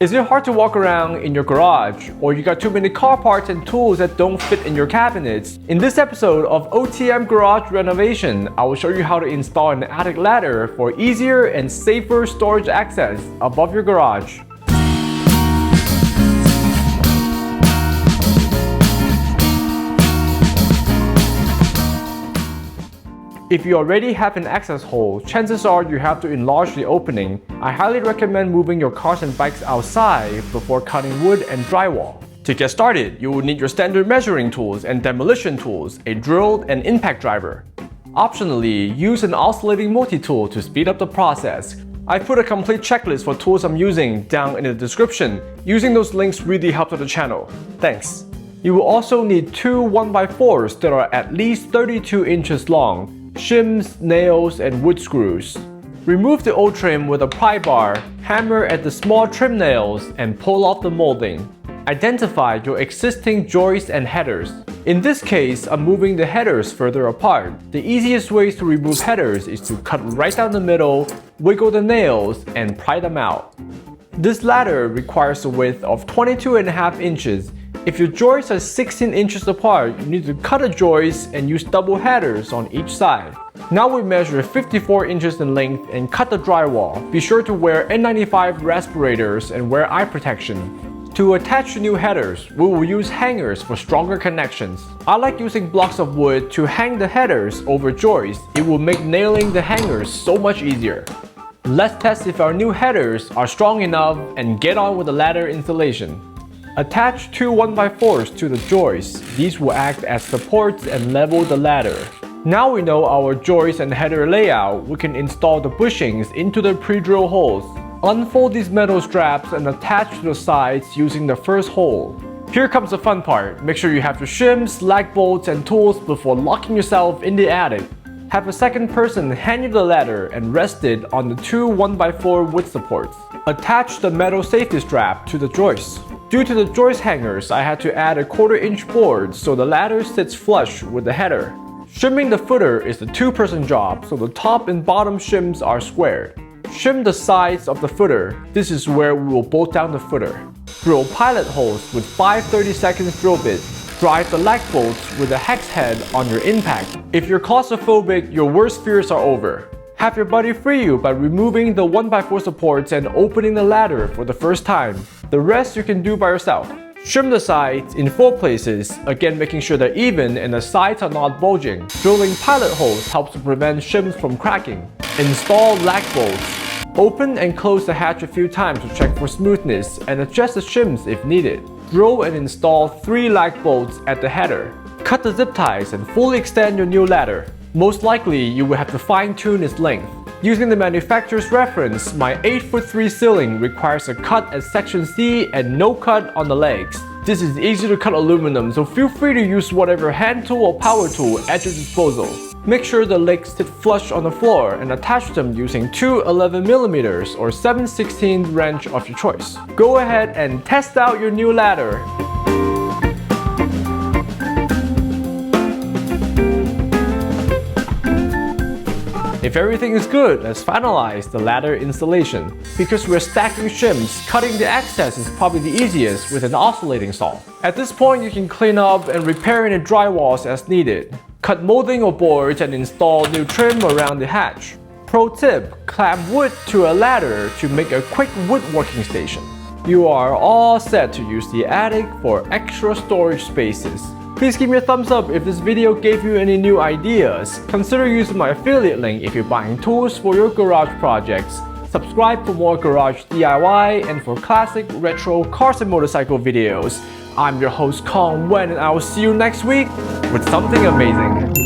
Is it hard to walk around in your garage, or you got too many car parts and tools that don't fit in your cabinets? In this episode of OTM Garage Renovation, I will show you how to install an attic ladder for easier and safer storage access above your garage. If you already have an access hole, chances are you have to enlarge the opening. I highly recommend moving your cars and bikes outside before cutting wood and drywall. To get started, you will need your standard measuring tools and demolition tools, a drill and impact driver. Optionally, use an Oscillating Multi-Tool to speed up the process. I put a complete checklist for tools I'm using down in the description. Using those links really helps the channel. Thanks. You will also need two 1x4s that are at least 32 inches long, shims, nails, and wood screws. Remove the old trim with a pry bar, hammer at the small trim nails, and pull off the molding. Identify your existing joists and headers. In this case, I'm moving the headers further apart. The easiest ways to remove headers is to cut right down the middle, wiggle the nails, and pry them out. This ladder requires a width of 22.5 inches. If your joists are 16 inches apart, you need to cut a joist and use double headers on each side. Now we measure 54 inches in length and cut the drywall. Be sure to wear N95 respirators and wear eye protection. To attach the new headers, we will use hangers for stronger connections. I like using blocks of wood to hang the headers over joists. It will make nailing the hangers so much easier. Let's test if our new headers are strong enough and get on with the ladder installation. Attach two 1x4s to the joists. These will act as supports and level the ladder. Now we know our joist and header layout, we can install the bushings into the pre-drill holes. Unfold these metal straps and attach to the sides using the first hole. Here comes the fun part. Make sure you have your shims, lag bolts, and tools before locking yourself in the attic. Have a second person hand you the ladder and rest it on the two 1x4 wood supports. Attach the metal safety strap to the joists. Due to the joist hangers, I had to add a 1/4-inch board so the ladder sits flush with the header. Shimming the footer is a two-person job, so the top and bottom shims are squared. Shim the sides of the footer. This is where we will bolt down the footer. Drill pilot holes with 5 30-second drill bits. Drive the lag bolts with a hex head on your impact. If you're claustrophobic, your worst fears are over. Have your buddy free you by removing the 1x4 supports and opening the ladder for the first time. The rest you can do by yourself. Shim the sides in 4 places, again making sure they're even and the sides are not bulging. Drilling pilot holes helps to prevent shims from cracking. Install lag bolts. Open and close the hatch a few times to check for smoothness and adjust the shims if needed. Drill and install 3 lag bolts at the header. Cut the zip ties and fully extend your new ladder. Most likely, you will have to fine-tune its length. Using the manufacturer's reference, my 8'3" ceiling requires a cut at section C and no cut on the legs. This is easy to cut aluminum, so feel free to use whatever hand tool or power tool at your disposal. Make sure the legs sit flush on the floor and attach them using two 11mm or 7/16 wrench of your choice. Go ahead and test out your new ladder. If everything is good, let's finalize the ladder installation. Because we're stacking shims, cutting the access is probably the easiest with an oscillating saw. At this point, you can clean up and repair any drywalls as needed. Cut molding or boards and install new trim around the hatch. Pro tip, clamp wood to a ladder to make a quick woodworking station. You are all set to use the attic for extra storage spaces. Please give me a thumbs up if this video gave you any new ideas. Consider using my affiliate link if you're buying tools for your garage projects. Subscribe for more garage DIY and for classic retro cars and motorcycle videos. I'm your host Kong Wen and I will see you next week with something amazing.